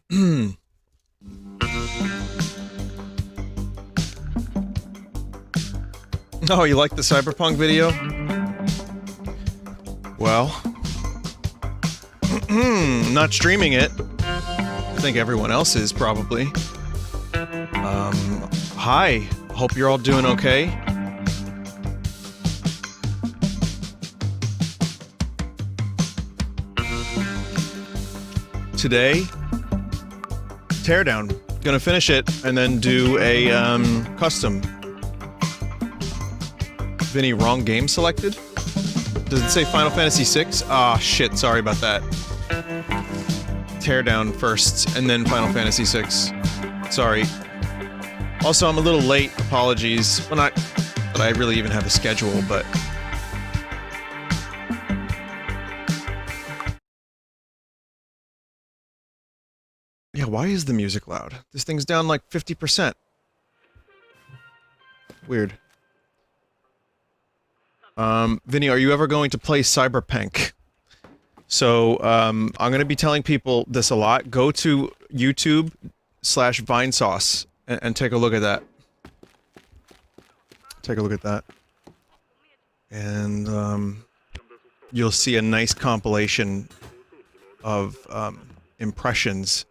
Oh, you like the Cyberpunk video? Well, not streaming it. I think everyone else is, probably. Hi. Hope you're all doing okay. Today, Teardown. Gonna finish it, and then do a, custom. Vinny, wrong game selected? Does it say Final Fantasy VI? Ah, shit, sorry about that. Teardown first, and then Final Fantasy VI. Sorry. Also, I'm a little late, apologies. Well, not that I really even have a schedule, but... Yeah, why is the music loud? This thing's down like 50%. Weird. Vinny, are you ever going to play Cyberpunk? So, I'm gonna be telling people this a lot. Go to YouTube/Vinesauce and take a look at that. Take a look at that. And, you'll see a nice compilation of, impressions,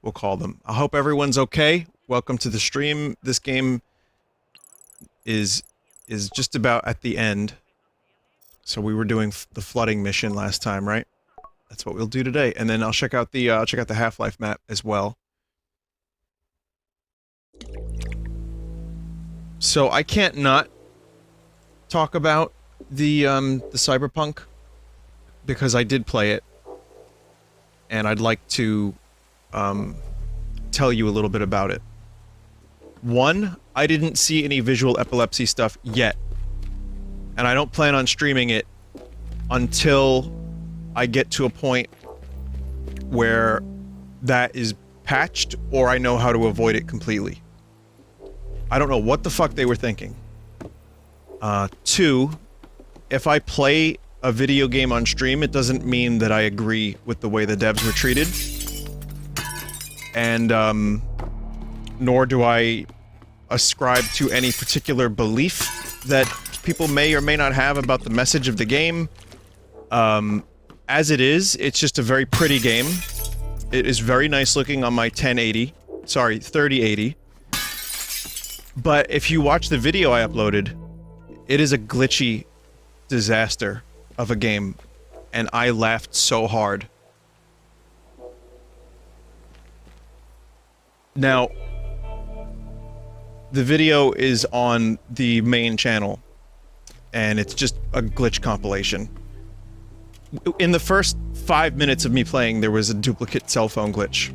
we'll call them. I hope everyone's okay. Welcome to the stream. This game is just about at the end. So we were doing the flooding mission last time, right? That's what we'll do today. And then I'll check out the Half-Life map as well. So I can't not talk about the Cyberpunk because I did play it. And I'd like to tell you a little bit about it. One, I didn't see any visual epilepsy stuff yet. And I don't plan on streaming it until I get to a point where that is patched or I know how to avoid it completely. I don't know what the fuck they were thinking. Two, if I play a video game on stream, it doesn't mean that I agree with the way the devs were treated. And, nor do I ascribe to any particular belief that people may or may not have about the message of the game. As it is, it's just a very pretty game. It is very nice looking on my 1080. Sorry, 3080. But if you watch the video I uploaded, it is a glitchy disaster of a game. And I laughed so hard. Now, the video is on the main channel, and it's just a glitch compilation. In the first 5 minutes of me playing, there was a duplicate cell phone glitch.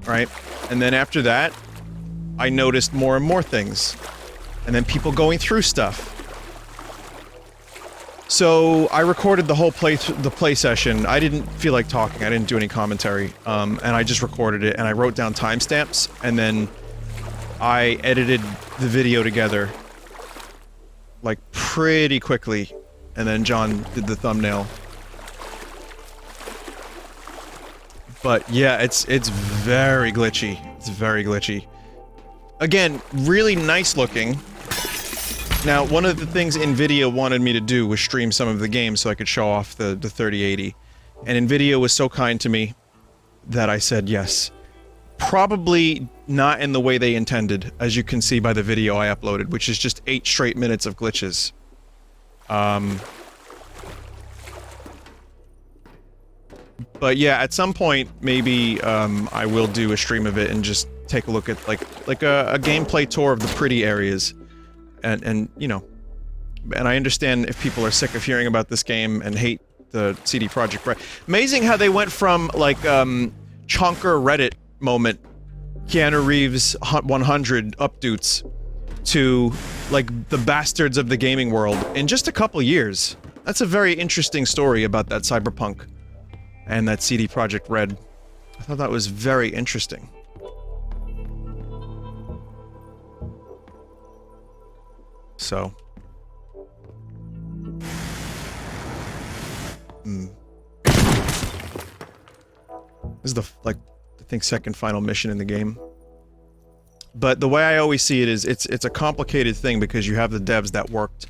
Right? And then after that, I noticed more and more things. And then people going through stuff. So, I recorded the whole play session. I didn't feel like talking, I didn't do any commentary. And I just recorded it, and I wrote down timestamps, and then I edited the video together, like, pretty quickly, and then John did the thumbnail. But yeah, it's very glitchy. It's very glitchy. Again, really nice looking. Now, one of the things NVIDIA wanted me to do was stream some of the games so I could show off the 3080. And NVIDIA was so kind to me that I said yes. Probably not in the way they intended, as you can see by the video I uploaded, which is just 8 straight minutes of glitches. But yeah, at some point, maybe, I will do a stream of it and just take a look at, like a gameplay tour of the pretty areas. And, you know, and I understand if people are sick of hearing about this game and hate the CD Projekt Red. Amazing how they went from, like, chonker Reddit moment, Keanu Reeves 100 updoots, to, like, the bastards of the gaming world in just a couple years. That's a very interesting story about that Cyberpunk and that CD Projekt Red. I thought that was very interesting. So. This is the, like, I think second final mission in the game. But the way I always see it is, it's a complicated thing because you have the devs that worked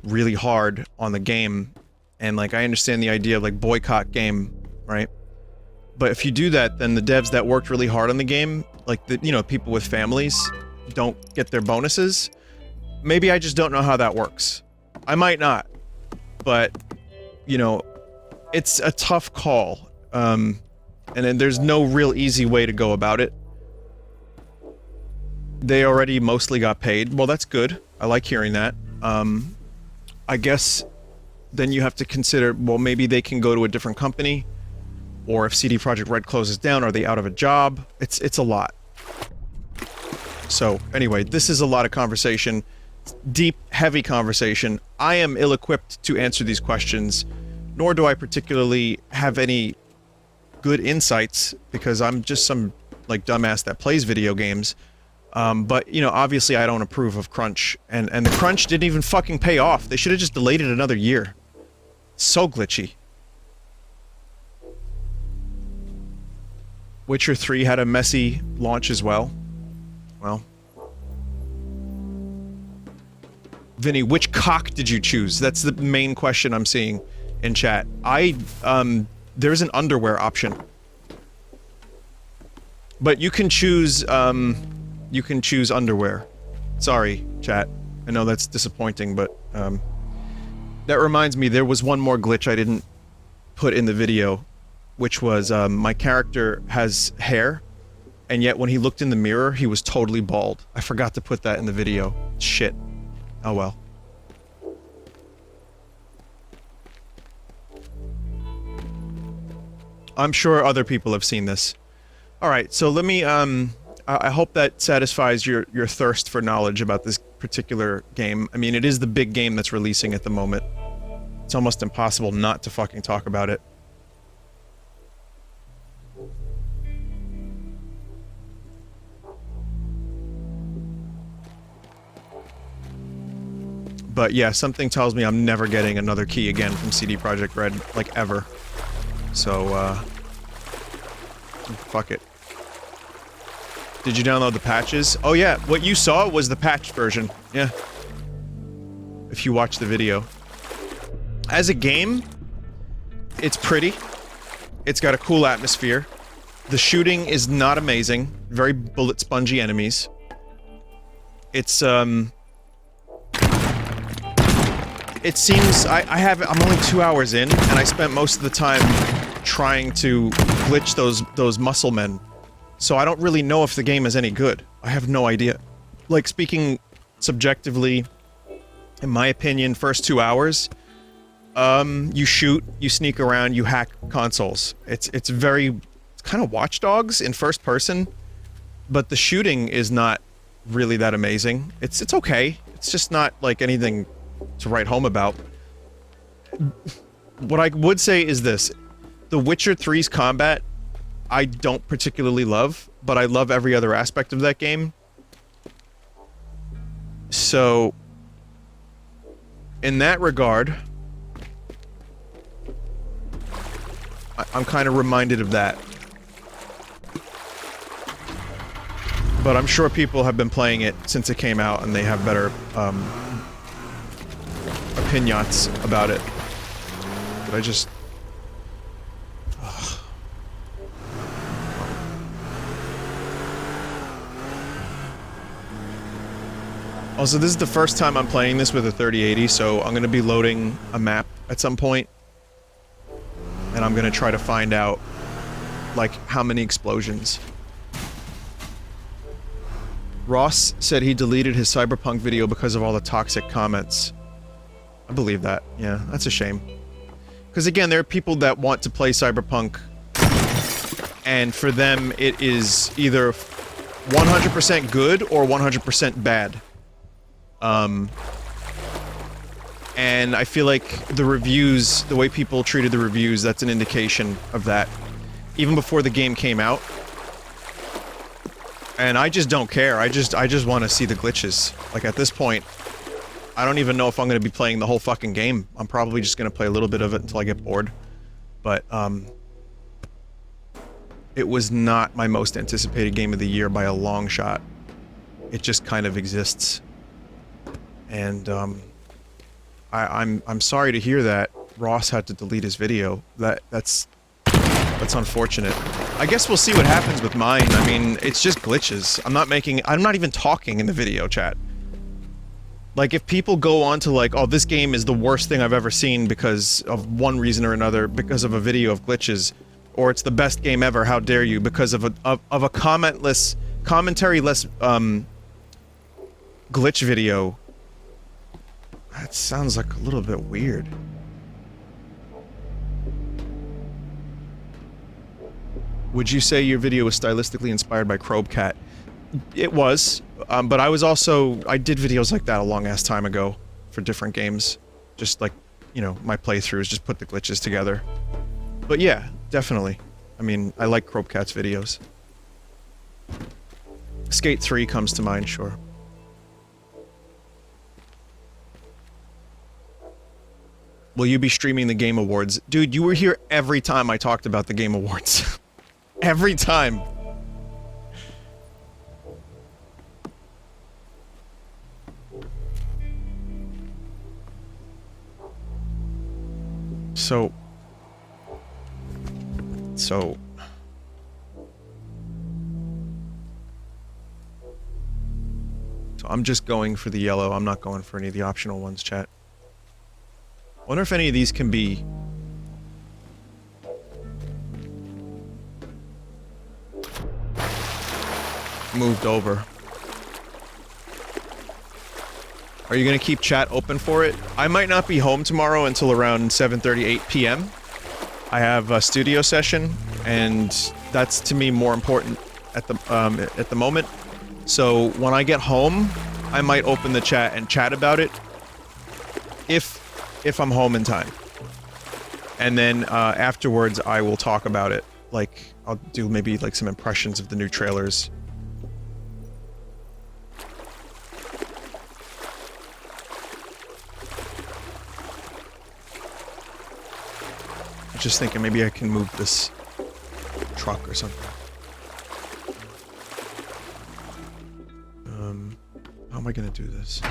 really hard on the game, and like, I understand the idea of like boycott game, right? But if you do that, then the devs that worked really hard on the game, like the, you know, people with families, don't get their bonuses. Maybe I just don't know how that works. I might not. But, you know, it's a tough call. And then there's no real easy way to go about it. They already mostly got paid. Well, that's good. I like hearing that. I guess then you have to consider, well, maybe they can go to a different company. Or if CD Projekt Red closes down, are they out of a job? It's a lot. So, anyway, this is a lot of conversation. Deep, heavy conversation. I am ill-equipped to answer these questions, nor do I particularly have any good insights, because I'm just some, like, dumbass that plays video games. But, you know, obviously I don't approve of crunch, and the crunch didn't even fucking pay off. They should have just delayed it another year. So glitchy. Witcher 3 had a messy launch as well. Well. Vinny, which cock did you choose? That's the main question I'm seeing in chat. There's an underwear option. But you can choose underwear. Sorry, chat. I know that's disappointing, but, that reminds me, there was one more glitch I didn't put in the video, which was, my character has hair, and yet when he looked in the mirror, he was totally bald. I forgot to put that in the video. Shit. Oh well. I'm sure other people have seen this. Alright, so let me, I hope that satisfies your thirst for knowledge about this particular game. I mean, it is the big game that's releasing at the moment. It's almost impossible not to fucking talk about it. But yeah, something tells me I'm never getting another key again from CD Projekt Red, like, ever. So, fuck it. Did you download the patches? Oh yeah, what you saw was the patched version. Yeah. If you watch the video. As a game, it's pretty. It's got a cool atmosphere. The shooting is not amazing. Very bullet spongy enemies. It's, it seems, I'm only 2 hours in, and I spent most of the time trying to glitch those muscle men. So I don't really know if the game is any good. I have no idea. Like, speaking subjectively, in my opinion, first 2 hours, you shoot, you sneak around, you hack consoles. It's kind of Watch Dogs in first person, but the shooting is not really that amazing. It's okay. It's just not, like, anything to write home about. What I would say is this. The Witcher 3's combat, I don't particularly love, but I love every other aspect of that game. So, in that regard, I'm kind of reminded of that. But I'm sure people have been playing it since it came out, and they have better, opinions about it. But I just... Ugh. Also, this is the first time I'm playing this with a 3080, so I'm gonna be loading a map at some point. And I'm gonna try to find out, like, how many explosions. Ross said he deleted his Cyberpunk video because of all the toxic comments. I believe that. Yeah, that's a shame. Because again, there are people that want to play Cyberpunk, and for them it is either 100% good or 100% bad. And I feel like the reviews, the way people treated the reviews, that's an indication of that. Even before the game came out. And I just don't care. I just want to see the glitches. Like, at this point, I don't even know if I'm going to be playing the whole fucking game. I'm probably just going to play a little bit of it until I get bored. But, it was not my most anticipated game of the year by a long shot. It just kind of exists. And, I'm sorry to hear that Ross had to delete his video. That's unfortunate. I guess we'll see what happens with mine. I mean, it's just glitches. I'm not even talking in the video chat. Like, if people go on to like, oh, this game is the worst thing I've ever seen because of one reason or another, because of a video of glitches, or it's the best game ever, how dare you, because of a commentary-less, glitch video. That sounds like a little bit weird. Would you say your video was stylistically inspired by Crobecat? It was, but I did videos like that a long-ass time ago for different games. Just like, you know, my playthroughs, just put the glitches together. But yeah, definitely. I mean, I like Crobecat's videos. Skate 3 comes to mind, sure. Will you be streaming the Game Awards? Dude, you were here every time I talked about the Game Awards. Every time. So I'm just going for the yellow. I'm not going for any of the optional ones, chat. Wonder if any of these can be moved over. Are you gonna keep chat open for it? I might not be home tomorrow until around 7:30, 8 p.m. I have a studio session, and that's to me more important at the moment. So when I get home, I might open the chat and chat about it, if I'm home in time. And then afterwards, I will talk about it. Like, I'll do maybe like some impressions of the new trailers. Just thinking maybe I can move this truck or something. How am I gonna do this?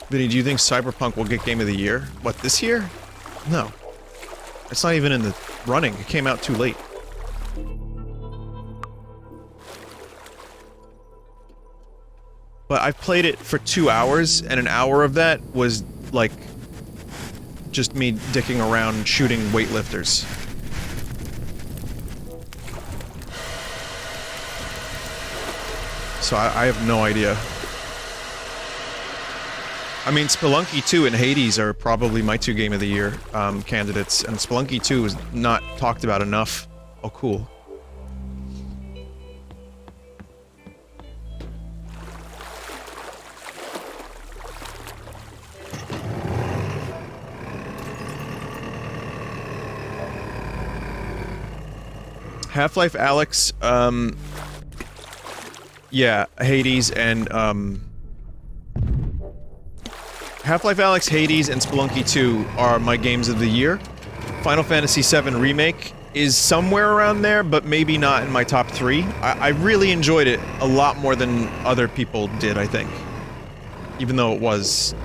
Vinny, do you think Cyberpunk will get Game of the Year? What, this year? No. It's not even in the running. It came out too late. But I've played it for 2 hours, and an hour of that was, like, just me dicking around shooting weightlifters. So I have no idea. I mean, Spelunky 2 and Hades are probably my 2 Game of the Year candidates, and Spelunky 2 is not talked about enough. Oh, cool. Half-Life Alyx, yeah, Hades and, Half-Life Alyx, Hades, and Spelunky 2 are my games of the year. Final Fantasy VII Remake is somewhere around there, but maybe not in my top 3. I really enjoyed it a lot more than other people did, I think. Even though it was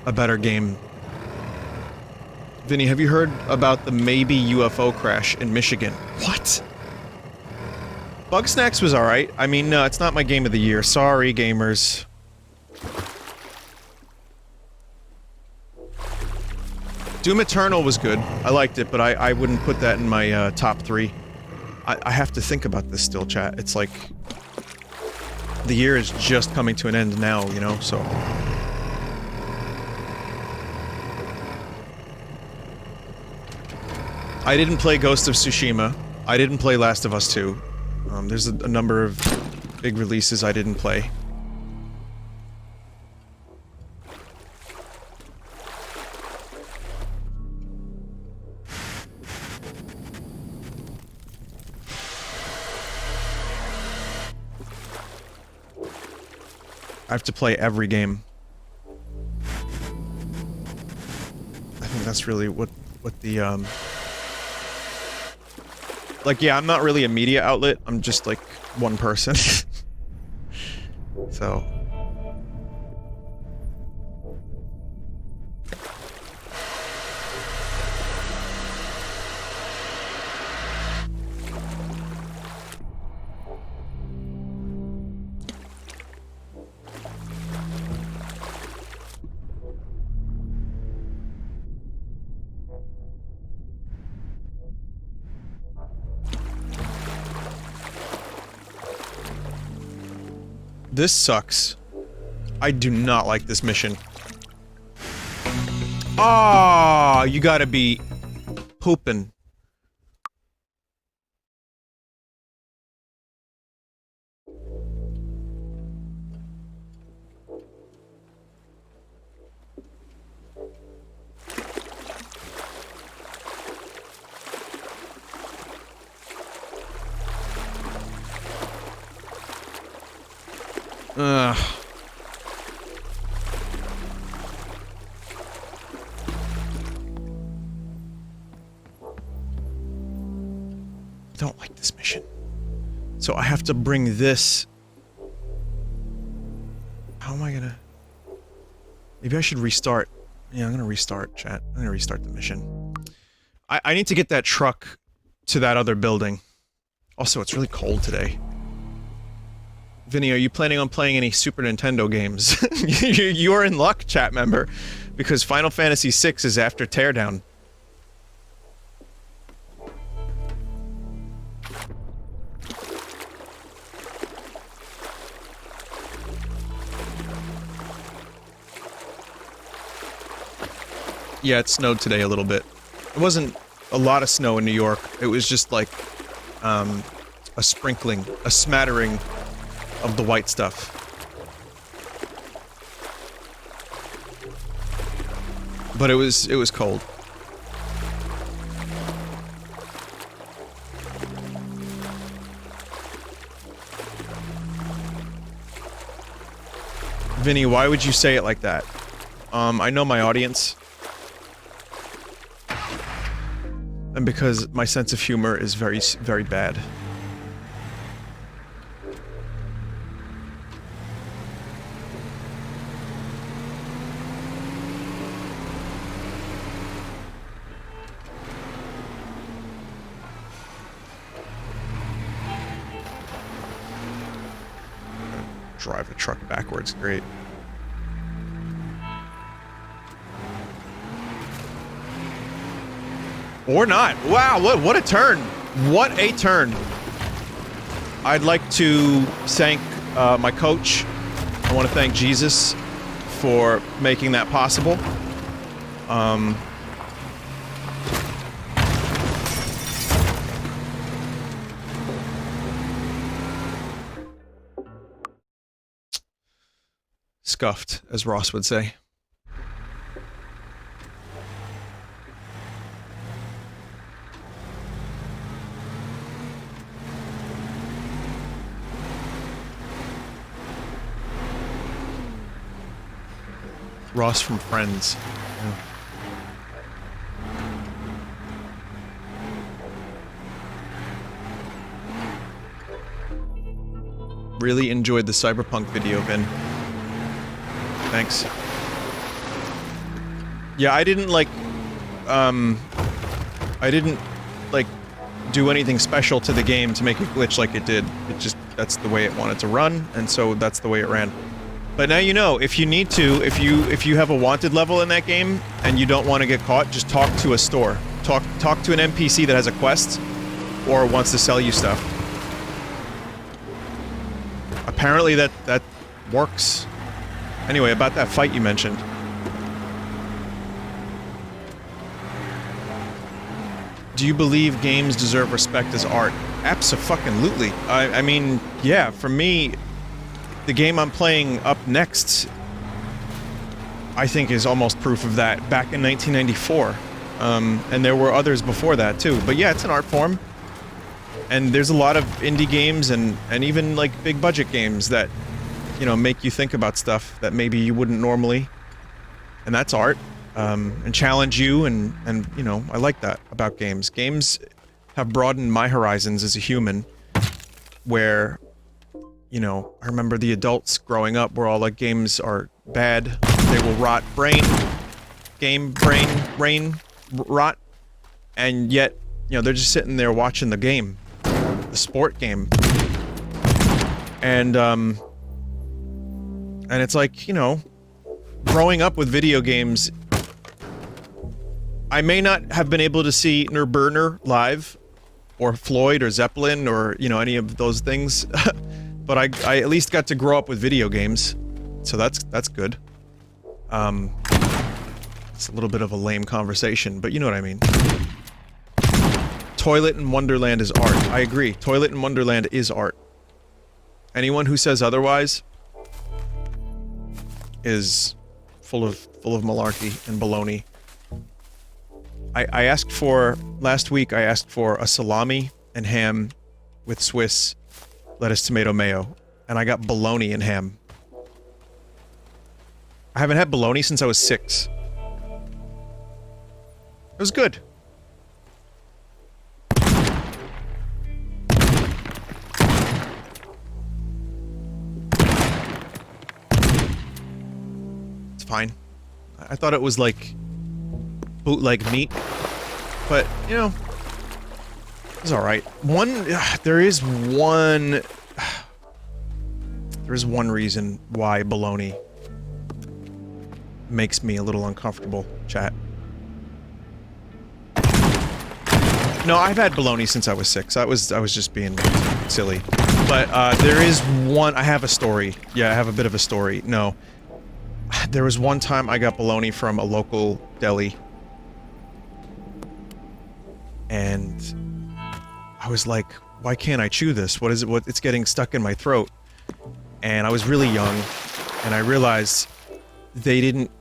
a better game. Vinny, have you heard about the maybe UFO crash in Michigan? What? Bugsnax was alright. I mean, no, it's not my game of the year. Sorry, gamers. Doom Eternal was good. I liked it, but I wouldn't put that in my top 3. I have to think about this still, chat. It's like... the year is just coming to an end now, you know, so... I didn't play Ghost of Tsushima. I didn't play Last of Us 2. There's a number of big releases I didn't play. I have to play every game. I think that's really what the, like, yeah, I'm not really a media outlet, I'm just, like, one person. So... This sucks. I do not like this mission. Ah, you gotta be pooping. Ugh. I don't like this mission. So I have to bring this... How am I gonna... Maybe I should restart. Yeah, I'm gonna restart, chat. I'm gonna restart the mission. I need to get that truck to that other building. Also, it's really cold today. Vinny, are you planning on playing any Super Nintendo games? You're in luck, chat member, because Final Fantasy VI is after Teardown. Yeah, it snowed today a little bit. It wasn't a lot of snow in New York. It was just like, a sprinkling, a smattering of the white stuff. But it was cold. Vinny, why would you say it like that? I know my audience. And because my sense of humor is very, very bad. Drive a truck backwards, great. Or not. Wow, what a turn. What a turn. I'd like to thank my coach. I want to thank Jesus for making that possible. Scuffed, as Ross would say. Ross from Friends. Yeah. Really enjoyed the Cyberpunk video, Vin. Thanks. Yeah, I didn't like, do anything special to the game to make it glitch like it did. It just, that's the way it wanted to run, and so that's the way it ran. But now you know, if you need to, if you have a wanted level in that game, and you don't want to get caught, just talk to a store. Talk to an NPC that has a quest, or wants to sell you stuff. Apparently that works. Anyway, about that fight you mentioned. Do you believe games deserve respect as art? Abso-fucking-lutely. I mean, yeah, for me, the game I'm playing up next, I think is almost proof of that, back in 1994. And there were others before that, too. But yeah, it's an art form. And there's a lot of indie games and even, like, big-budget games that you know, make you think about stuff that maybe you wouldn't normally. And that's art. And challenge you, and you know, I like that about games. Games have broadened my horizons as a human, where, you know, I remember the adults growing up were all like, games are bad, they will rot brain, brain rot, and yet, you know, they're just sitting there watching the game, the sport game. And it's like, you know, growing up with video games, I may not have been able to see Nirburner live, or Floyd, or Zeppelin, or, you know, any of those things, but I at least got to grow up with video games, so that's good. It's a little bit of a lame conversation, but you know what I mean. Toilet in Wonderland is art. I agree. Toilet in Wonderland is art. Anyone who says otherwise is full of malarkey and baloney. I asked for, last week I asked for a salami and ham with Swiss lettuce, tomato, mayo, and I got bologna and ham. I haven't had bologna since I was 6. It was good. It's fine. I thought it was like bootleg meat, but, you know, it's alright. There is one reason why bologna makes me a little uncomfortable, chat. No, I've had bologna since I was 6. I was just being silly. But, there is one— I have a story. Yeah, I have a bit of a story. No. There was one time I got bologna from a local deli. And I was like, why can't I chew this? What is it? It's getting stuck in my throat. And I was really young, and I realized they didn't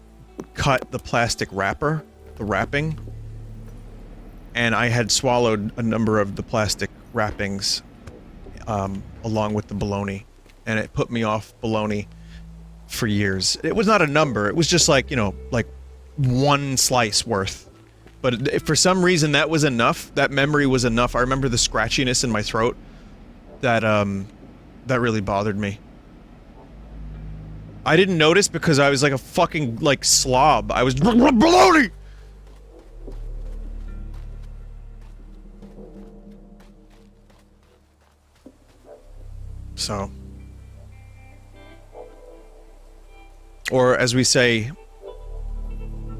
cut the plastic wrapper, the wrapping, and I had swallowed a number of the plastic wrappings, along with the bologna, and it put me off bologna for years. It was not a number, it was just like, you know, like one slice worth. But for some reason that was enough, that memory was enough. I remember the scratchiness in my throat that, that really bothered me. I didn't notice because I was like a fucking, like, slob. I was baloney! So. Or, as we say,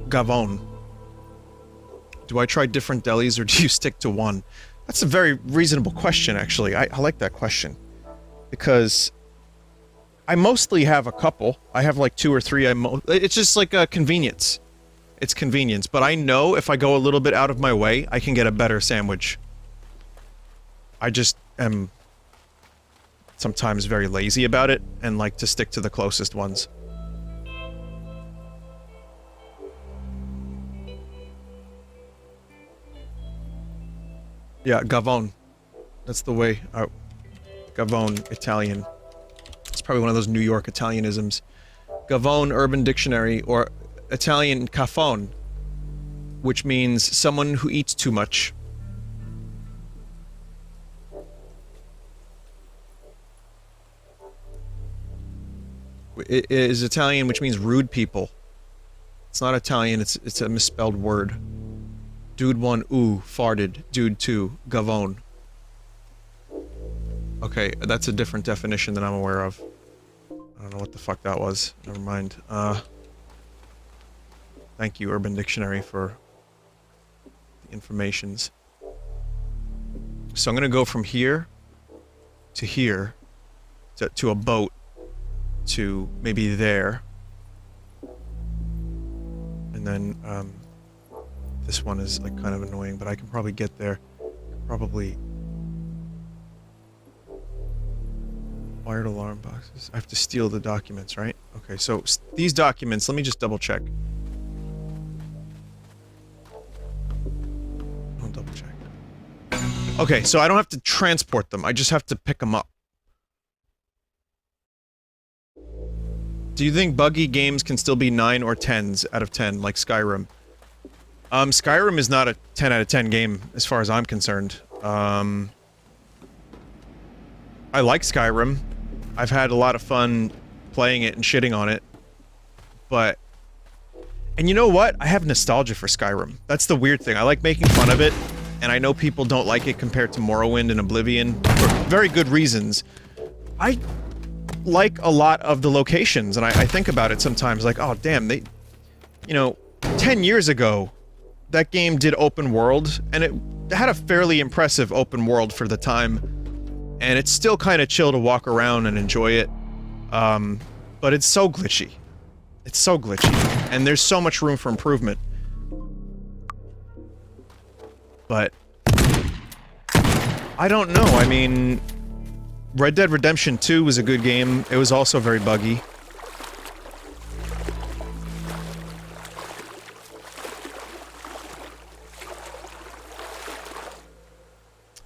Gavon. Do I try different delis or do you stick to one? That's a very reasonable question, actually. I like that question. Because I mostly have a couple. I have like 2 or 3. It's just like a convenience. It's convenience. But I know if I go a little bit out of my way, I can get a better sandwich. I just am sometimes very lazy about it and like to stick to the closest ones. Yeah, Gavon. That's the way. Gavon, Italian. It's probably one of those New York Italianisms. Gavon Urban Dictionary, or Italian cafone, which means someone who eats too much. It is Italian, which means rude people. It's not Italian, it's a misspelled word. Dude 1, ooh, farted. Dude 2, Gavone. Okay, that's a different definition than I'm aware of. I don't know what the fuck that was. Never mind. Thank you, Urban Dictionary, for the informations. So I'm gonna go from here to here to a boat to maybe there. And then, this one is like kind of annoying, but I can probably get there. Probably. Wired alarm boxes. I have to steal the documents, right? Okay, so these documents, let me just double check. I'll double check. Okay, so I don't have to transport them, I just have to pick them up. Do you think buggy games can still be 9 or 10s out of 10, like Skyrim? Skyrim is not a 10 out of 10 game, as far as I'm concerned. I like Skyrim. I've had a lot of fun playing it and shitting on it. But... And you know what? I have nostalgia for Skyrim. That's the weird thing. I like making fun of it, and I know people don't like it compared to Morrowind and Oblivion, for very good reasons. I like a lot of the locations, and I think about it sometimes, like, oh damn, they... You know, 10 years ago, that game did open world, and it had a fairly impressive open world for the time, and it's still kind of chill to walk around and enjoy it, but it's so glitchy. It's so glitchy, and there's so much room for improvement. But... I don't know, I mean... Red Dead Redemption 2 was a good game. It was also very buggy.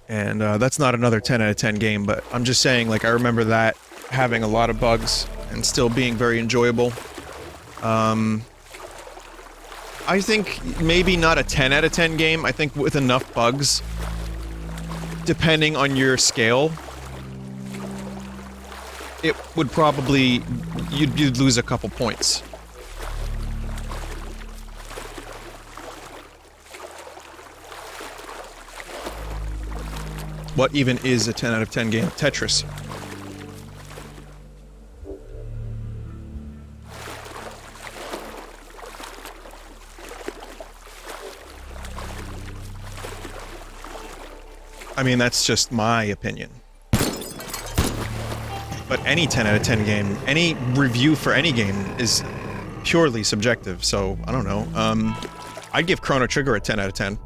And, that's not another 10 out of 10 game, but I'm just saying, like, I remember that having a lot of bugs and still being very enjoyable. I think maybe not a 10 out of 10 game. I think with enough bugs, depending on your scale, it would probably... you'd lose a couple points. What even is a 10 out of 10 game? Tetris. I mean, that's just my opinion. But any 10 out of 10 game, any review for any game is purely subjective, so I don't know. I'd give Chrono Trigger a 10 out of 10.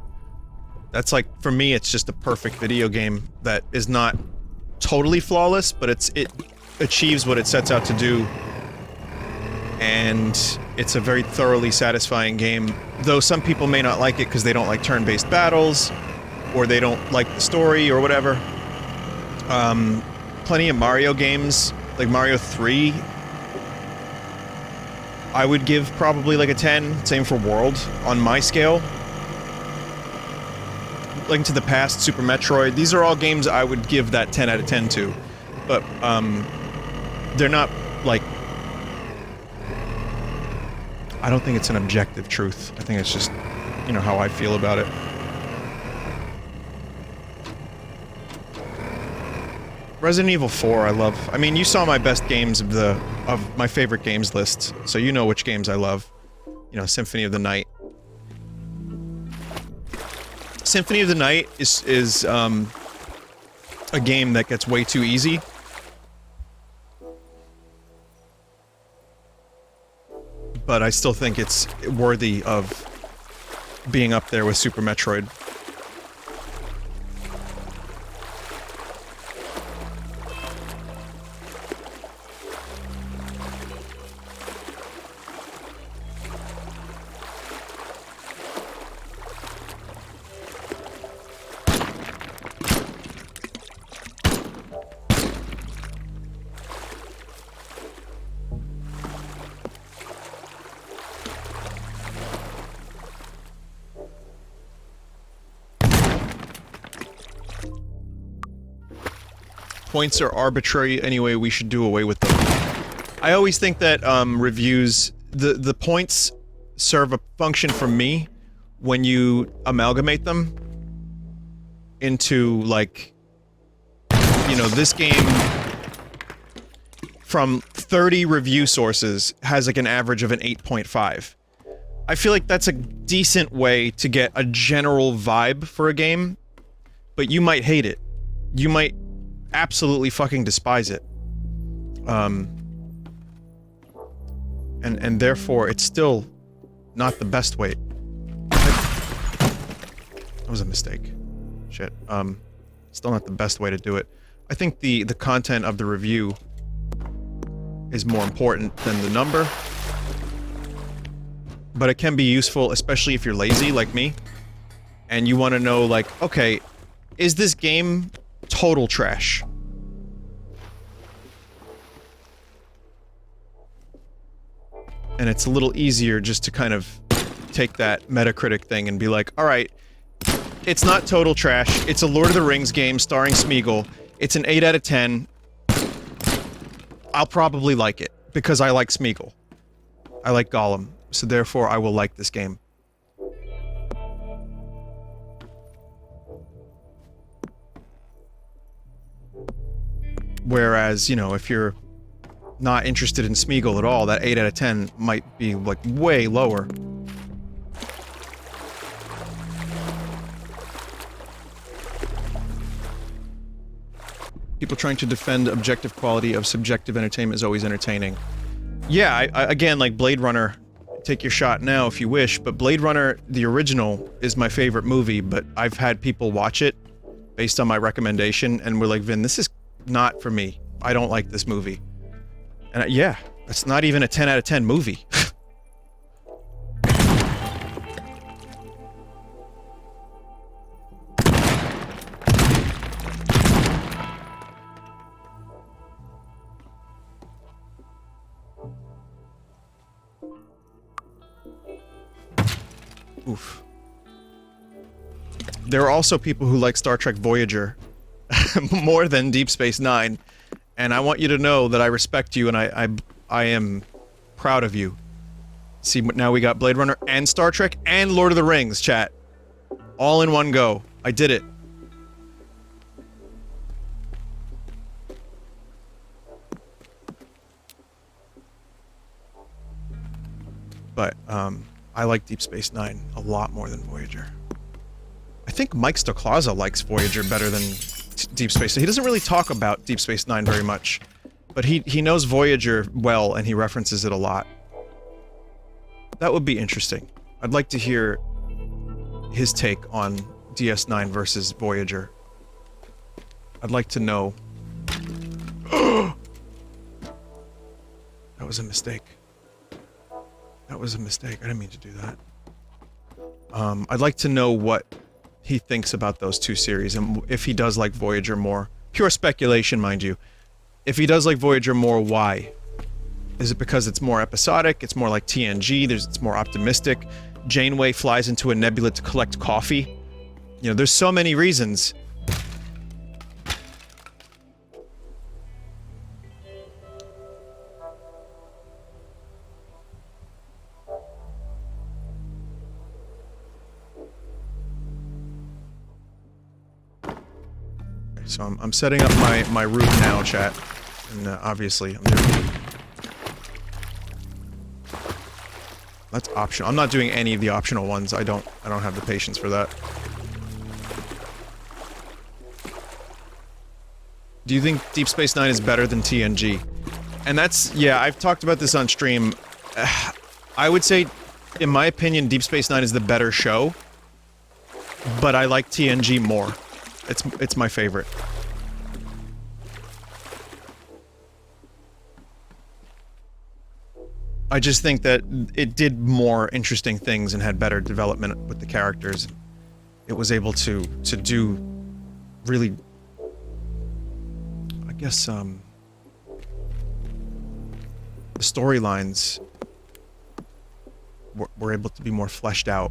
That's like, for me, it's just a perfect video game that is not totally flawless, but it achieves what it sets out to do. And it's a very thoroughly satisfying game, though some people may not like it because they don't like turn-based battles, or they don't like the story, or whatever. Plenty of Mario games, like Mario 3, I would give probably like a 10, same for World, on my scale. Link to the Past, Super Metroid, these are all games I would give that 10 out of 10 to. But, they're not, like... I don't think it's an objective truth. I think it's just, you know, how I feel about it. Resident Evil 4, I love. I mean, you saw my best games of my favorite games list, so you know which games I love. You know, Symphony of the Night. Symphony of the Night is a game that gets way too easy. But I still think it's worthy of being up there with Super Metroid. Points are arbitrary anyway, we should do away with them. I always think that, reviews... The points serve a function for me when you amalgamate them into, like... You know, this game... From 30 review sources, has like an average of an 8.5. I feel like that's a decent way to get a general vibe for a game, but you might hate it. You might absolutely fucking despise it. And therefore, it's still not the best way. That was a mistake. Shit. Still not the best way to do it. I think the content of the review is more important than the number. But it can be useful, especially if you're lazy, like me. And you want to know, like, okay, is this game total trash? And it's a little easier just to kind of take that Metacritic thing and be like, alright, it's not total trash, it's a Lord of the Rings game starring Smeagol, it's an 8 out of 10, I'll probably like it, because I like Smeagol. I like Gollum, so therefore I will like this game. Whereas, you know, if you're not interested in Smeagol at all, that 8 out of 10 might be, like, way lower. People trying to defend objective quality of subjective entertainment is always entertaining. Yeah, I again, like Blade Runner, take your shot now if you wish, but Blade Runner, the original, is my favorite movie, but I've had people watch it based on my recommendation, and we're like, Vin, this is not for me. I don't like this movie. And yeah, it's not even a 10 out of 10 movie. Oof. There are also people who like Star Trek Voyager more than Deep Space Nine, and I want you to know that I respect you and I am proud of you. See, now we got Blade Runner and Star Trek and Lord of the Rings, chat. All in one go. I did it. But, I like Deep Space Nine a lot more than Voyager. I think Mike Stoklaza likes Voyager better than Deep Space. He doesn't really talk about Deep Space Nine very much, but he knows Voyager well and he references it a lot. That would be interesting. I'd like to hear his take on DS9 versus Voyager. I'd like to know. That was a mistake. That was a mistake. I didn't mean to do that. I'd like to know what he thinks about those two series, and if he does like Voyager more. Pure speculation, mind you. If he does like Voyager more, why? Is it because it's more episodic, it's more like TNG, it's more optimistic, Janeway flies into a nebula to collect coffee? You know, there's so many reasons. So I'm setting up my route now, chat, and obviously I'm doing. That's optional. I'm not doing any of the optional ones. I don't have the patience for that. Do you think Deep Space Nine is better than TNG? And that's, yeah, I've talked about this on stream. I would say, in my opinion, Deep Space Nine is the better show, but I like TNG more. It's my favorite. I just think that it did more interesting things and had better development with the characters. It was able to do really, I guess, the storylines were able to be more fleshed out,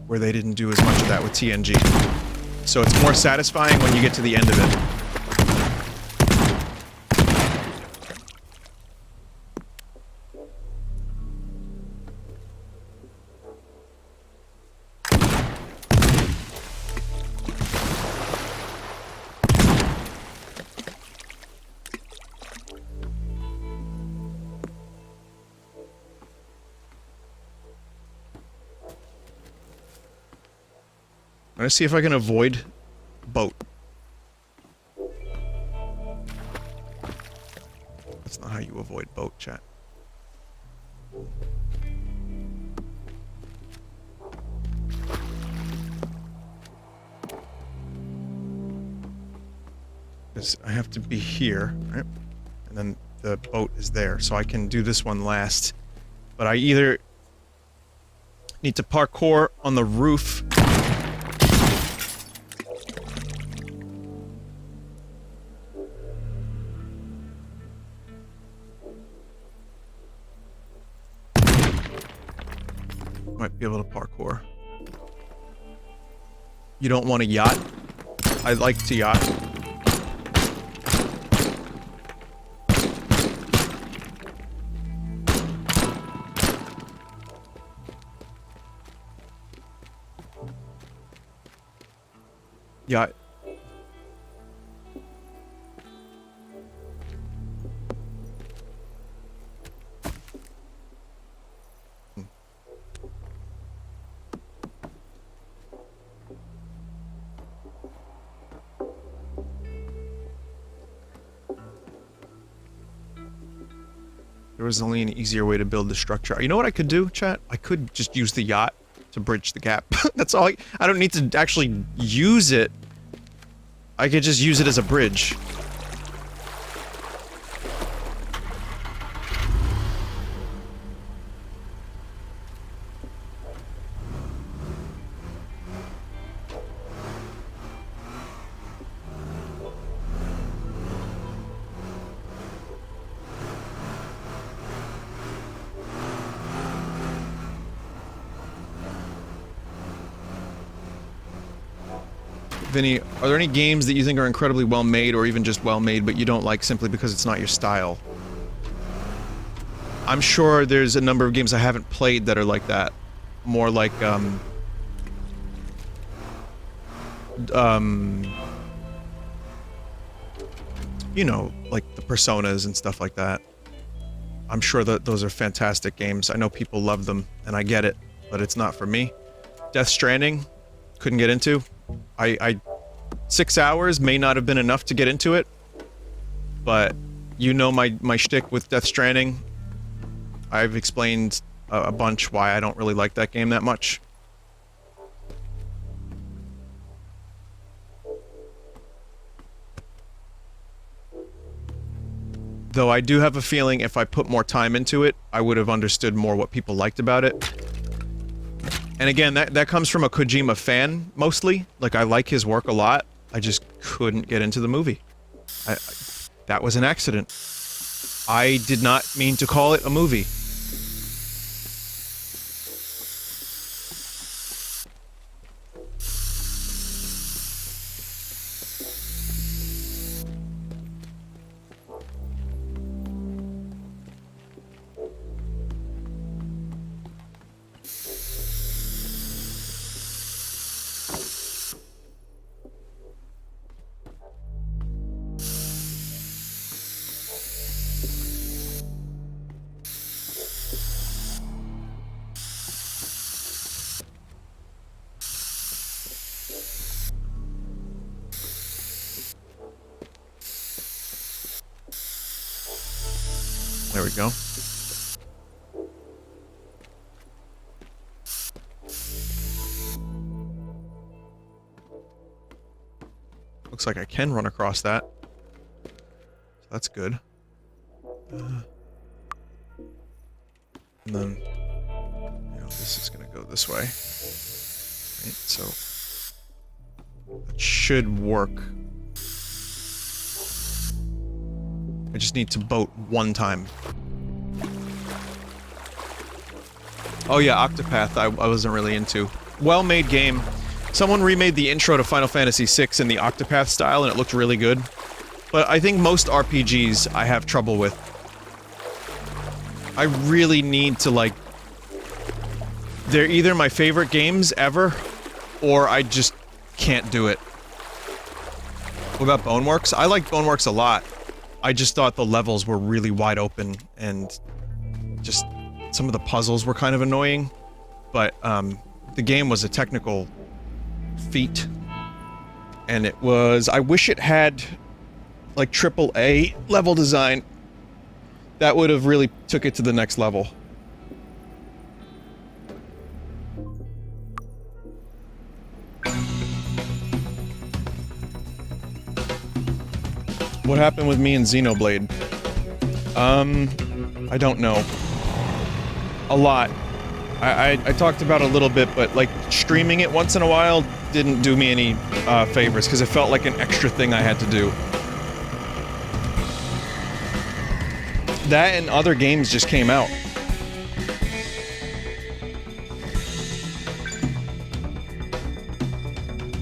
where they didn't do as much of that with TNG. So it's more satisfying when you get to the end of it. I'm gonna see if I can avoid boat. That's not how you avoid boat, chat. Because I have to be here, right? And then the boat is there, so I can do this one last. But I either need to parkour on the roof. Might be able to parkour. You don't want a yacht? I like to yacht. Yacht. There was only an easier way to build the structure. You know what I could do, chat? I could just use the yacht to bridge the gap. That's all. I don't need to actually use it. I could just use it as a bridge. Vinny, are there any games that you think are incredibly well made or even just well made but you don't like simply because it's not your style? I'm sure there's a number of games I haven't played that are like that. More like, you know, like the Personas and stuff like that. I'm sure that those are fantastic games. I know people love them, and I get it, but it's not for me. Death Stranding, couldn't get into. 6 hours may not have been enough to get into it, but you know my shtick with Death Stranding. I've explained a bunch why I don't really like that game that much. Though I do have a feeling if I put more time into it, I would have understood more what people liked about it. And again, that comes from a Kojima fan, mostly. Like, I like his work a lot. I just couldn't get into the movie. That was an accident. I did not mean to call it a movie. There we go. Looks like I can run across that. So that's good. And then, you know, this is gonna go this way. Right, so that should work. I just need to boat one time. Oh yeah, Octopath I wasn't really into. Well-made game. Someone remade the intro to Final Fantasy VI in the Octopath style and it looked really good. But I think most RPGs I have trouble with. I really need to, like... They're either my favorite games ever, or I just can't do it. What about Boneworks? I like Boneworks a lot. I just thought the levels were really wide open, and just some of the puzzles were kind of annoying. But, the game was a technical feat. And it was... I wish it had, like, AAA level design. That would have really took it to the next level. What happened with me and Xenoblade? I don't know. A lot. I talked about it a little bit, but, like, streaming it once in a while didn't do me any, favors, because it felt like an extra thing I had to do. That and other games just came out.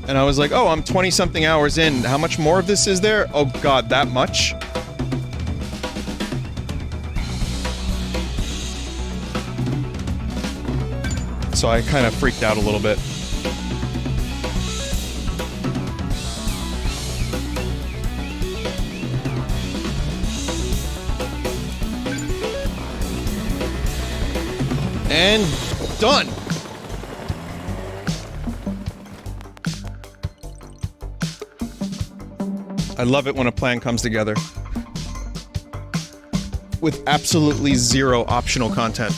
And I was like, oh, I'm 20-something hours in. How much more of this is there? Oh god, that much? So I kind of freaked out a little bit. And done! I love it when a plan comes together. With absolutely zero optional content.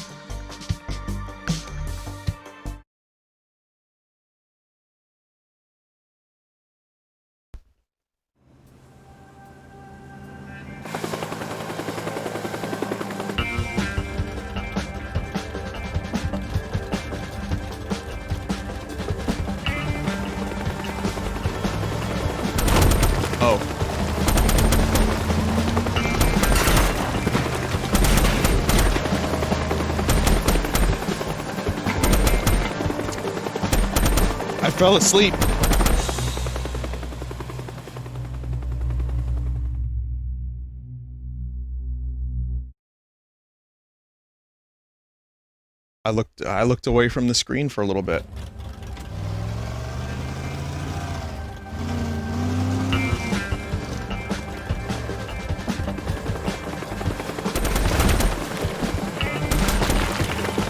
I fell asleep. I looked away from the screen for a little bit.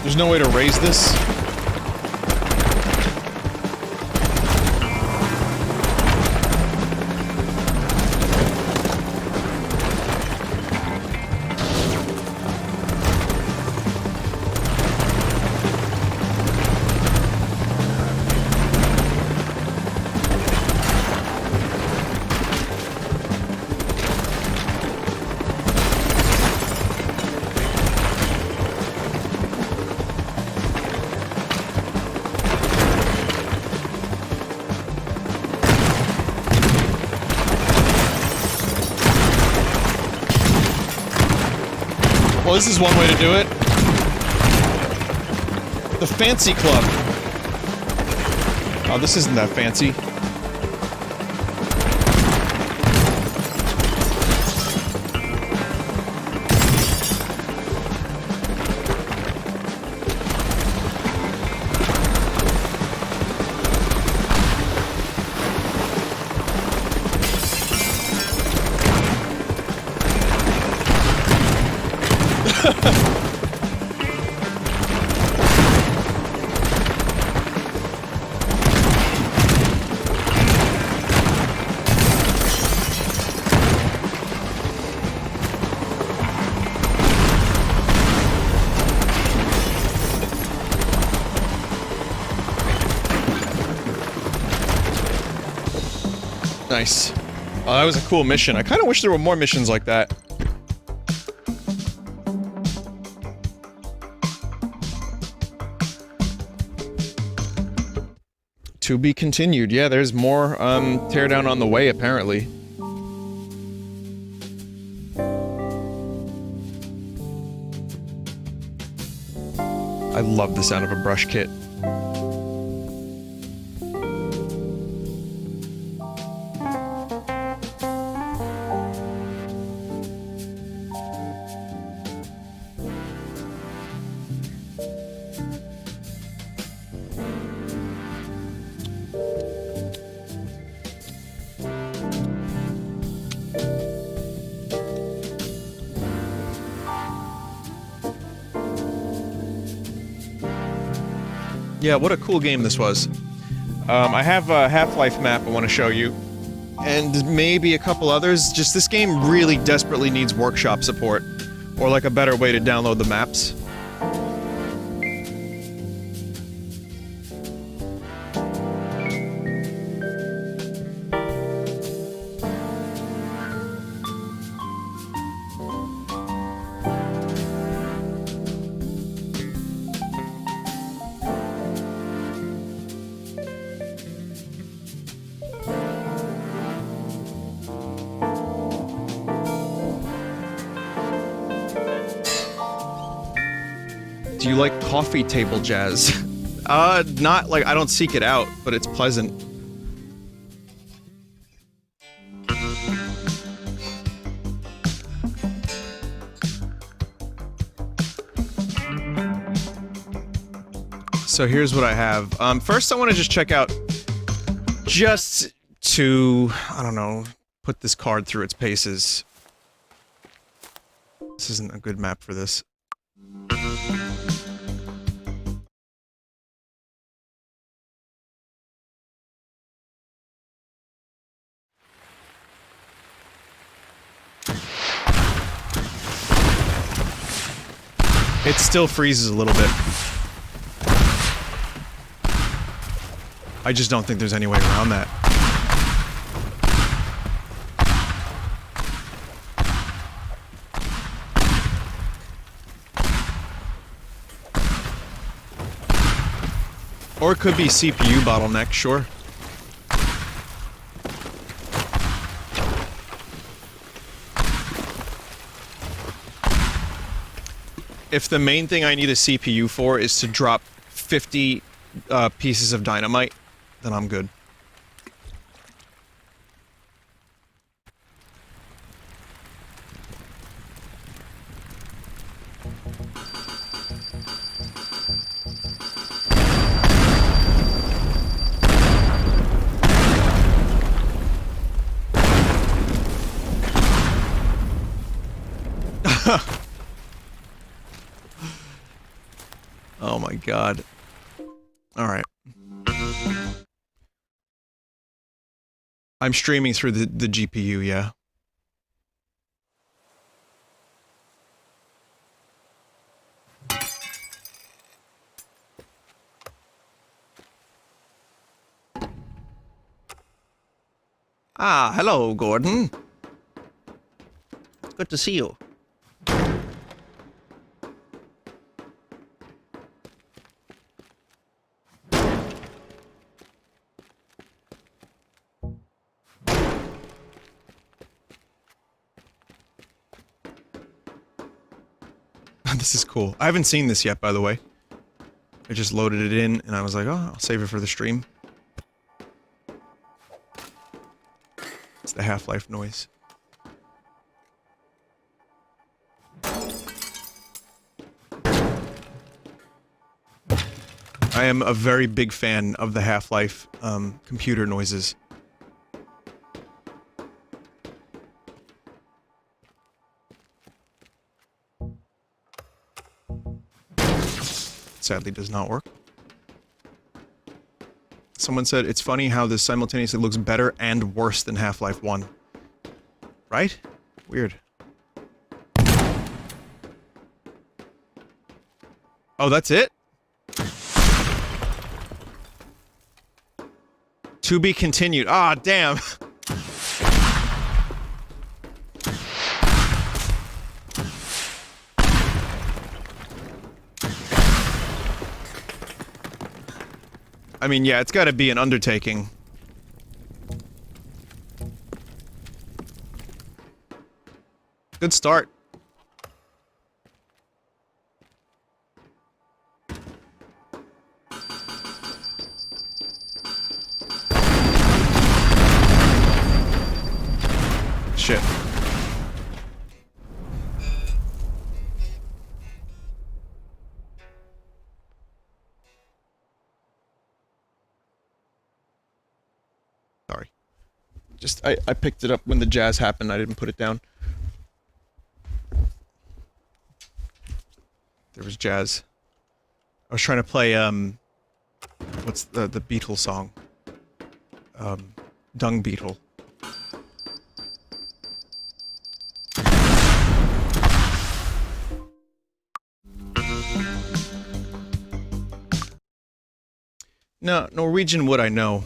There's no way to raise this. Well, this is one way to do it. The fancy club. Oh, this isn't that fancy. Nice. Oh, that was a cool mission. I kind of wish there were more missions like that. To be continued. Yeah, there's more, Teardown on the way, apparently. I love the sound of a brush kit. Yeah, what a cool game this was. I have a Half-Life map I want to show you. And maybe a couple others. Just this game really desperately needs workshop support. Or like a better way to download the maps. Do you like coffee table jazz? Not like I don't seek it out, but it's pleasant. So here's what I have. First I want to just check out, just to, I don't know, put this card through its paces. This isn't a good map for this. It still freezes a little bit. I just don't think there's any way around that. Or it could be CPU bottleneck, sure. If the main thing I need a CPU for is to drop 50 pieces of dynamite, then I'm good. Oh my god. Alright. I'm streaming through the GPU, yeah. Ah, hello, Gordon. Good to see you. This is cool. I haven't seen this yet, by the way. I just loaded it in, and I was like, oh, I'll save it for the stream. It's the Half-Life noise. I am a very big fan of the Half-Life, computer noises. Sadly does not work. Someone said, it's funny how this simultaneously looks better and worse than Half-Life 1. Right? Weird. Oh, that's it? To be continued. Ah, damn. I mean, yeah, it's gotta be an undertaking. Good start. Shit. Sorry. Just, I picked it up when the jazz happened, I didn't put it down. There was jazz. I was trying to play, what's the Beatles song? Dung Beetle. No, Norwegian would I know.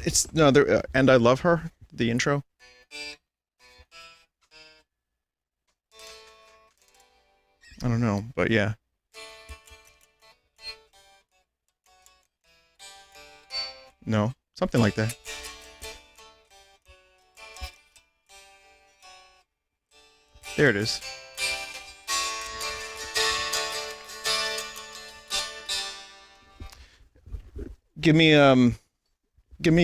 It's, no, there, and I Love Her, the intro. I don't know, but yeah. No, something like that. There it is. Give me a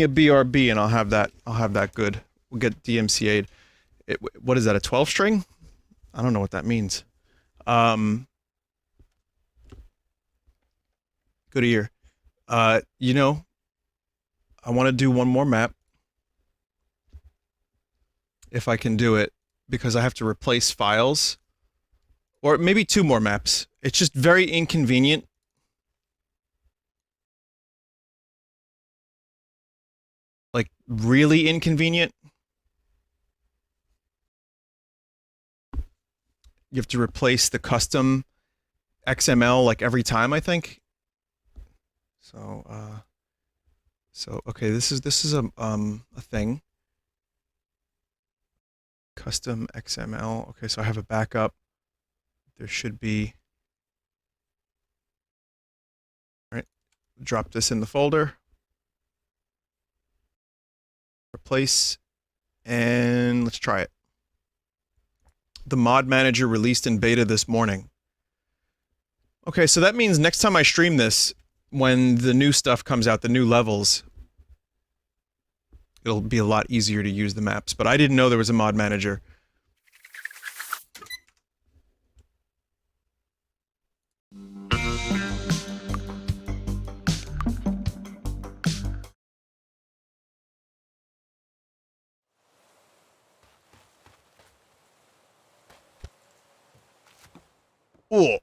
BRB and I'll have that good. We'll get DMCA'd. What is that, a 12 string? I don't know what that means. Good to hear. You know, I want to do one more map. If I can do it. Because I have to replace files. Or maybe 2 more maps. It's just very inconvenient. Like, really inconvenient. You have to replace the custom XML like every time, I think. So, okay, this is a thing. Custom XML. Okay, so I have a backup. There should be. All right, drop this in the folder. Replace, and let's try it. The mod manager released in beta this morning. Okay, so that means next time I stream this, when the new stuff comes out, the new levels, it'll be a lot easier to use the maps. But I didn't know there was a mod manager. Oh.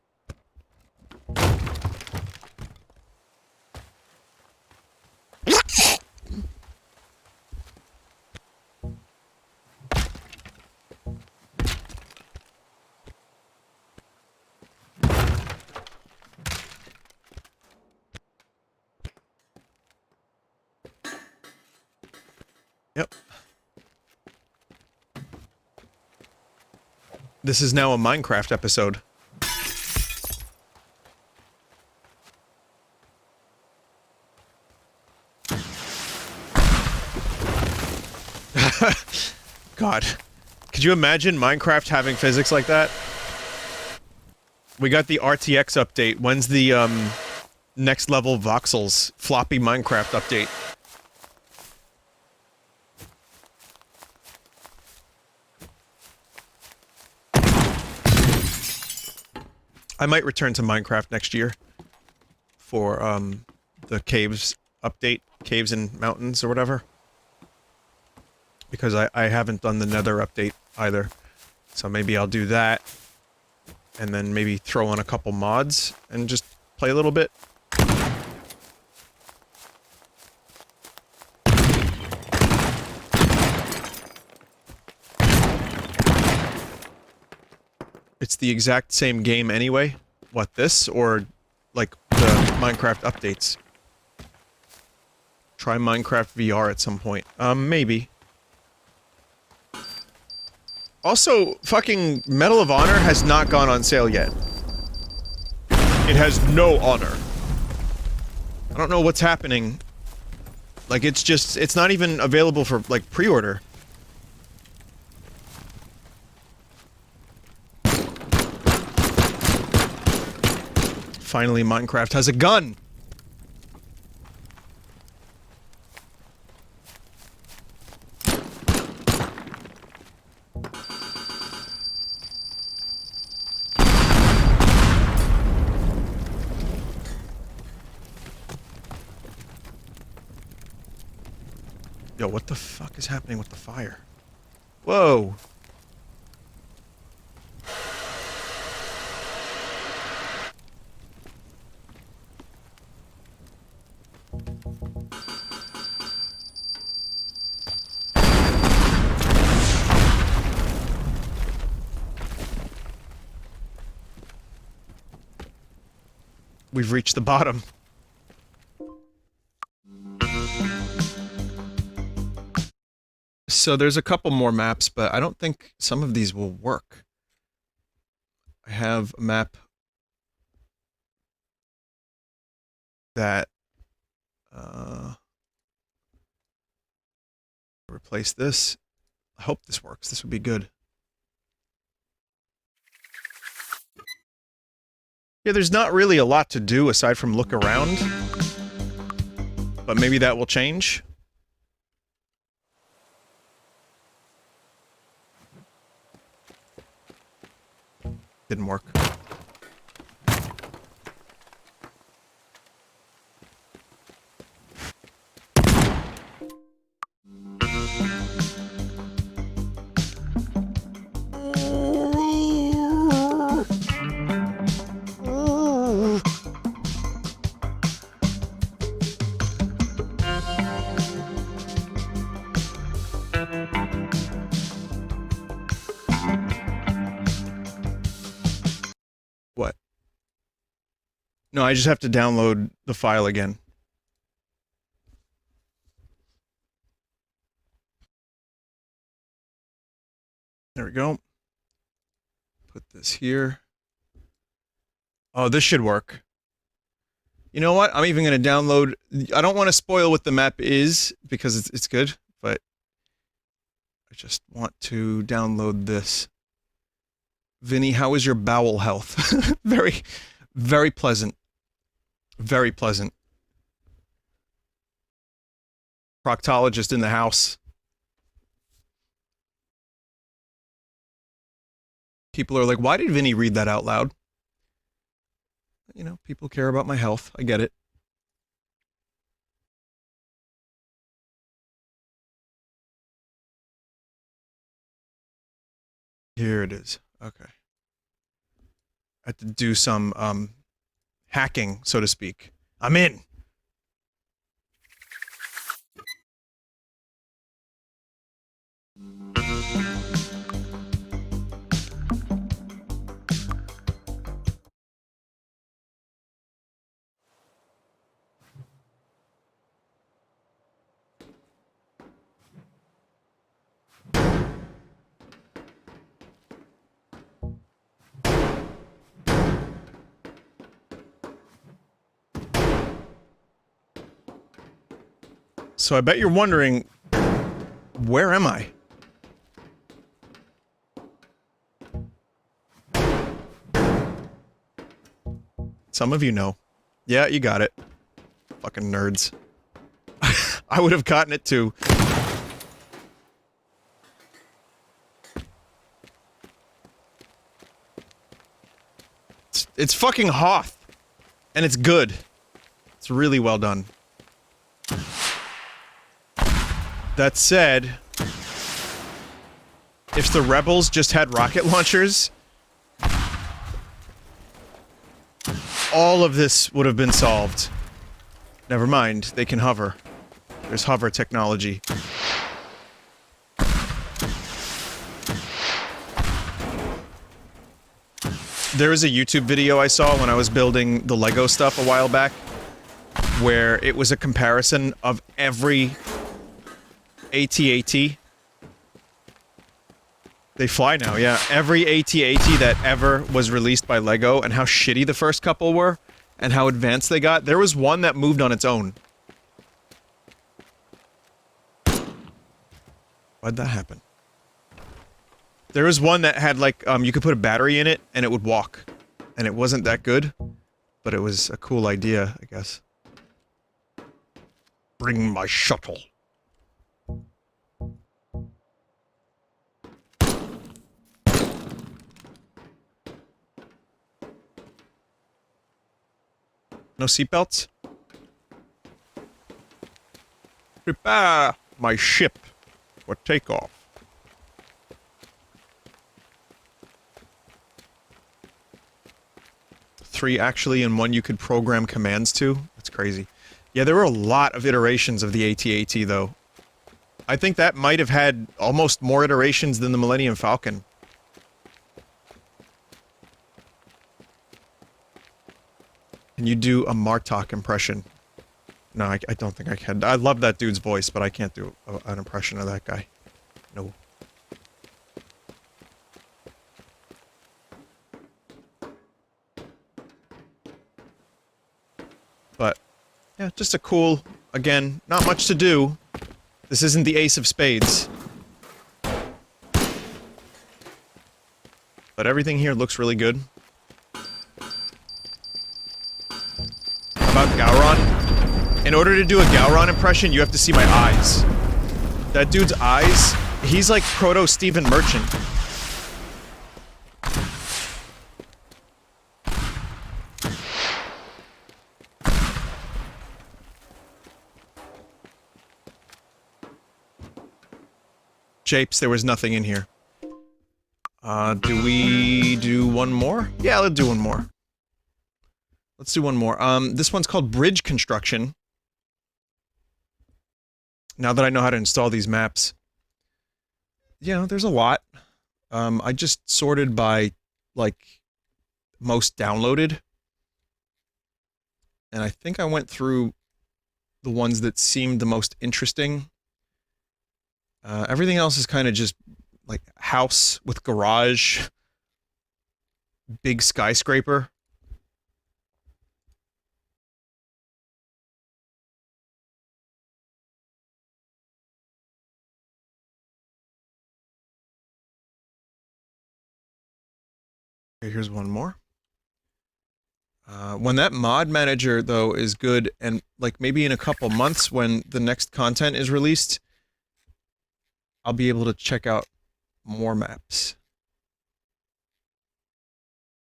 Yep. This is now a Minecraft episode. God. Could you imagine Minecraft having physics like that? We got the RTX update. When's the, next level voxels floppy Minecraft update? I might return to Minecraft next year. For, the caves update. Caves and mountains or whatever. Because I haven't done the Nether update either. So maybe I'll do that. And then maybe throw in a couple mods and just play a little bit. It's the exact same game anyway. What, this? Or, like, the Minecraft updates? Try Minecraft VR at some point. Maybe. Also, fucking Medal of Honor has not gone on sale yet. It has no honor. I don't know what's happening. Like, it's just, it's not even available for, like, pre-order. Finally, Minecraft has a gun! Yo, what the fuck is happening with the fire? Whoa! We've reached the bottom. So there's a couple more maps, but I don't think some of these will work. I have a map that, replace this. I hope this works. This would be good. Yeah, there's not really a lot to do aside from look around. But maybe that will change. Didn't work. No, I just have to download the file again. There we go. Put this here. Oh, this should work. You know what? I'm even going to download... I don't want to spoil what the map is, because it's good, but... I just want to download this. Vinny, how is your bowel health? Very, very pleasant. Very pleasant. Proctologist in the house. People are like, why did Vinny read that out loud? You know, people care about my health. I get it. Here it is. Okay. I had to do some, hacking, so to speak. I'm in! So I bet you're wondering, where am I? Some of you know. Yeah, you got it. Fucking nerds. I would have gotten it too. It's fucking Hoth. And it's good. It's really well done. That said, if the rebels just had rocket launchers, all of this would have been solved. Never mind, they can hover. There's hover technology. There is a YouTube video I saw when I was building the Lego stuff a while back, where it was a comparison of every AT-AT. They fly now, yeah. Every AT-AT that ever was released by LEGO, and how shitty the first couple were, and how advanced they got. There was one that moved on its own. Why'd that happen? There was one that had, like, you could put a battery in it, and it would walk. And it wasn't that good, but it was a cool idea, I guess. Bring my shuttle. No seatbelts? Prepare my ship for takeoff. Three actually, and one you could program commands to? That's crazy. Yeah, there were a lot of iterations of the AT-AT, though. I think that might have had almost more iterations than the Millennium Falcon. Can you do a Martok impression? No, I don't think I can. I love that dude's voice, but I can't do an impression of that guy. No. But, yeah, just a cool... Again, not much to do. This isn't the Ace of Spades. But everything here looks really good. About Gowron? In order to do a Gowron impression, you have to see my eyes. That dude's eyes, he's like proto-Stephen Merchant. Japes, there was nothing in here. Do we do one more? Yeah, let's do one more. Let's do one more. This one's called Bridge Construction. Now that I know how to install these maps. You know, there's a lot. I just sorted by, like, most downloaded. and I think I went through the ones that seemed the most interesting. Everything else is kind of just like house with garage, big skyscraper. Okay, here's one more. When that mod manager, though, is good, and like maybe in a couple months when the next content is released, I'll be able to check out more maps.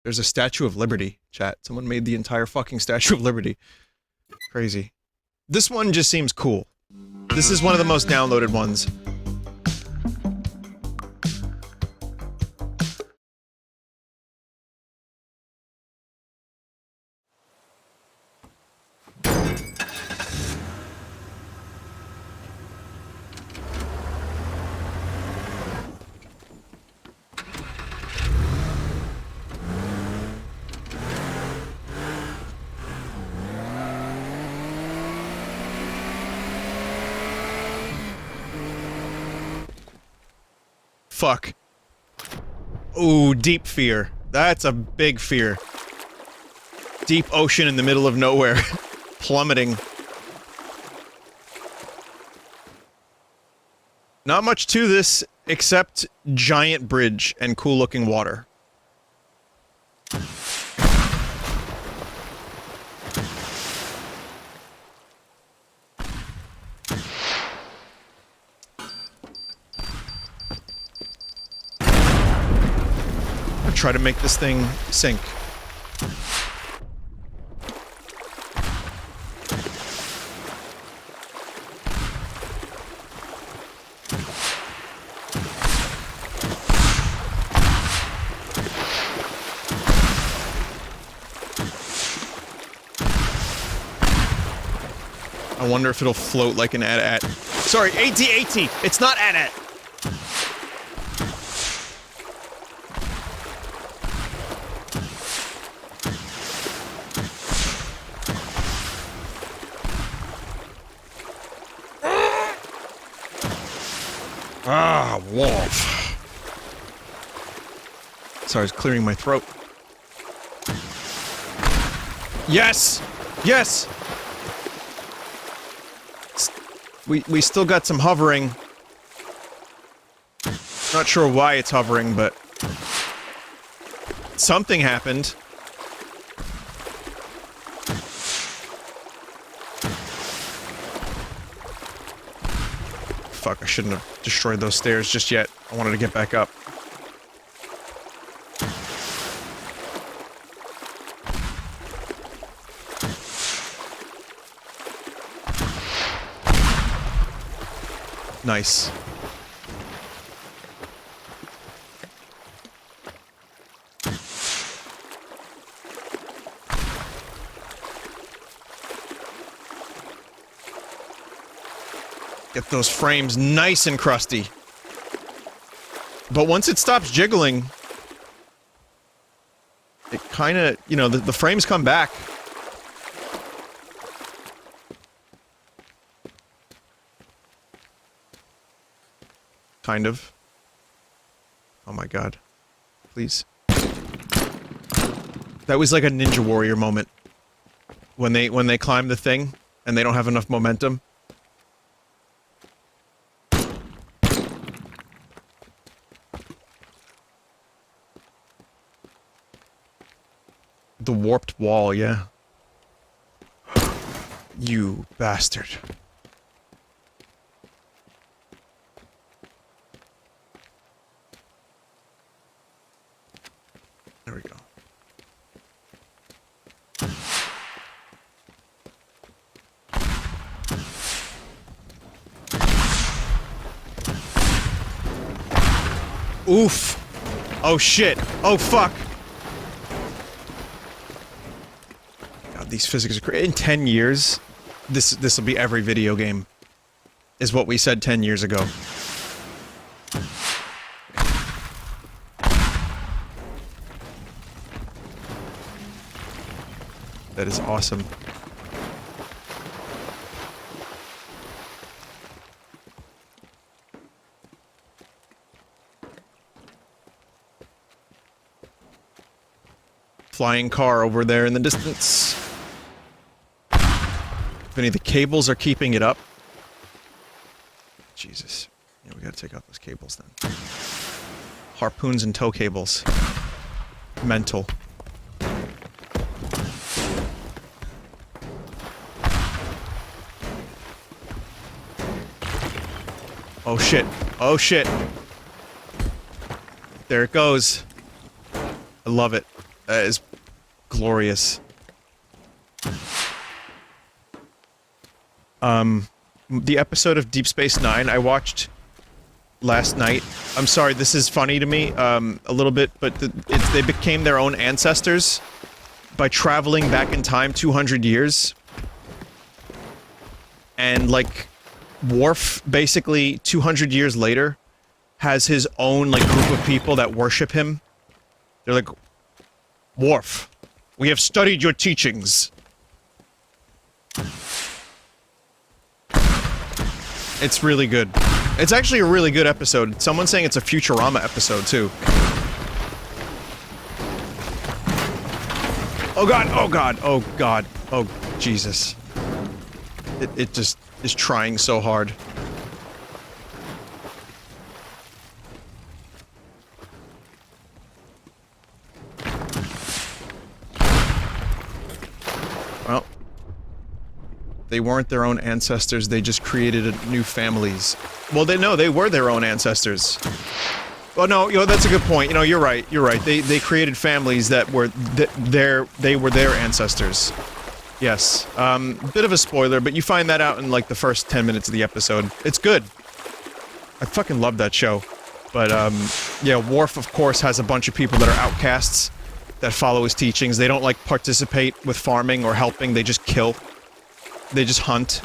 There's a Statue of Liberty, chat. Someone made the entire fucking Statue of Liberty. Crazy. This one just seems cool. This is one of the most downloaded ones. Fuck. Ooh, deep fear. That's a big fear. Deep ocean in the middle of nowhere. Plummeting. Not much to this, except giant bridge and cool-looking water. Try to make this thing sink. I wonder if it'll float like an AT-AT. Sorry, AT-AT! It's not AT-AT! Ah, wolf. Sorry, I was clearing my throat. Yes! Yes! We still got some hovering. Not sure why it's hovering, but something happened. Fuck, I shouldn't have destroyed those stairs just yet. I wanted to get back up. Nice. Get those frames nice and crusty. But once it stops jiggling, it kinda, you know, the frames come back. Kind of. Oh my god. Please. That was like a Ninja Warrior moment. When they climb the thing, and they don't have enough momentum. The warped wall, yeah. You bastard. There we go. Oof. Oh shit. Oh fuck. God, these physics are crazy. In 10 years, this'll be every video game. Is what we said 10 years ago. That is awesome. flying car over there in the distance. Vinny, the cables are keeping it up. Jesus. Yeah, we gotta take out those cables then. Harpoons and tow cables. Mental. Oh shit. Oh shit. There it goes. I love it. That is glorious. The episode of Deep Space Nine I watched last night. I'm sorry, this is funny to me, a little bit, but they became their own ancestors by traveling back in time 200 years. And, like, Worf, basically, 200 years later, has his own, like, group of people that worship him. They're like, Worf, we have studied your teachings. It's really good. It's actually a really good episode. Someone's saying it's a Futurama episode, too. Oh god, oh god, oh god, oh Jesus. It just is trying so hard. Well, they weren't their own ancestors, they just created new families. Well, they were their own ancestors. Well, no, you know, that's a good point. You know, you're right, you're right. They created families that were they were their ancestors. Yes. Bit of a spoiler, but you find that out in, like, the first 10 minutes of the episode. It's good. I fucking love that show. But, yeah, Worf, of course, has a bunch of people that are outcasts that follow his teachings. They don't, like, participate with farming or helping, they just kill. They just hunt.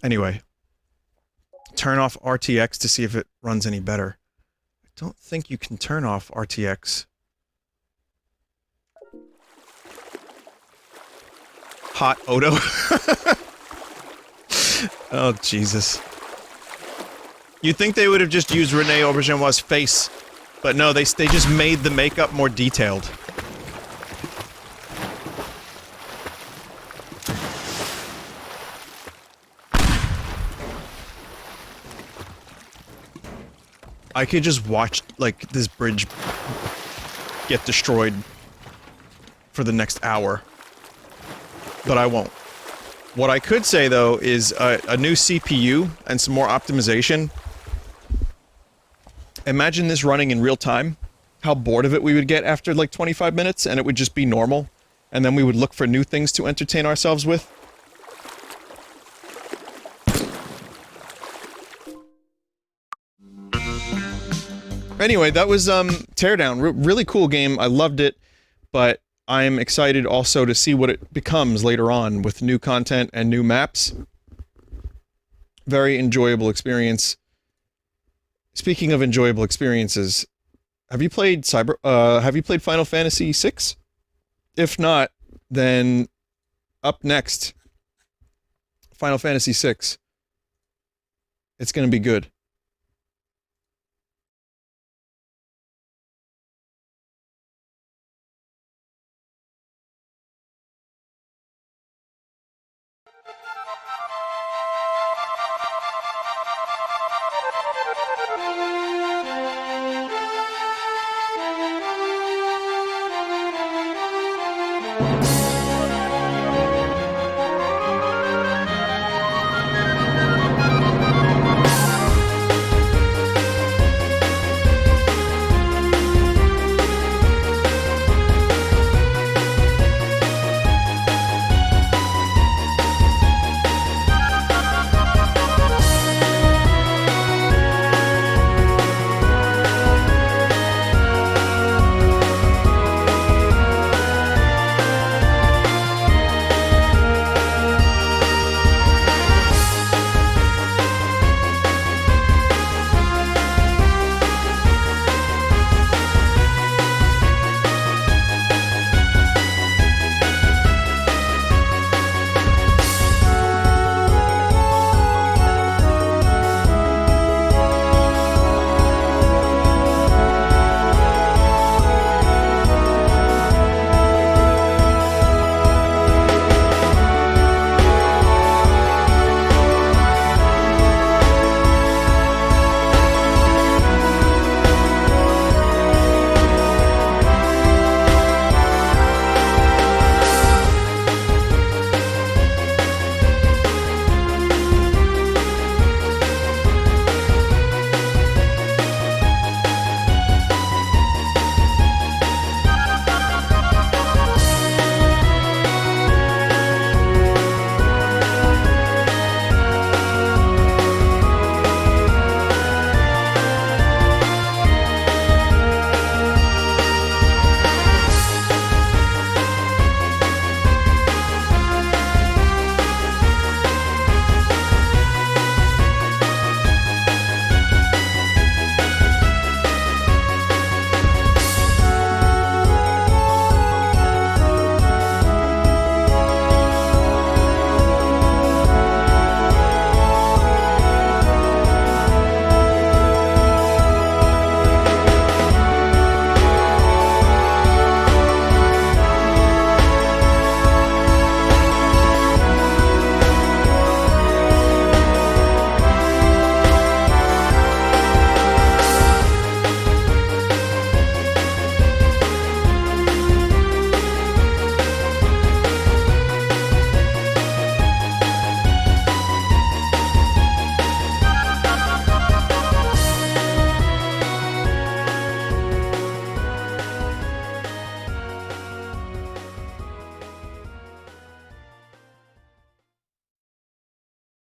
Anyway. Turn off RTX to see if it runs any better. I don't think you can turn off RTX. Hot Odo. Oh, Jesus. You'd think they would have just used Rene Auberjonois' face, but no, they just made the makeup more detailed. I could just watch, like, this bridge get destroyed for the next hour. But I won't. What I could say, though, is a new CPU and some more optimization. Imagine this running in real time. How bored of it we would get after, like, 25 minutes, and it would just be normal. And then we would look for new things to entertain ourselves with. Anyway, that was, Teardown. Really cool game. I loved it, but I'm excited also to see what it becomes later on with new content and new maps. Very enjoyable experience. Speaking of enjoyable experiences, have you played Final Fantasy VI? If not, then up next, Final Fantasy VI. It's gonna be good.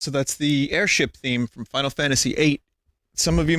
So that's the airship theme from Final Fantasy VIII. Some of you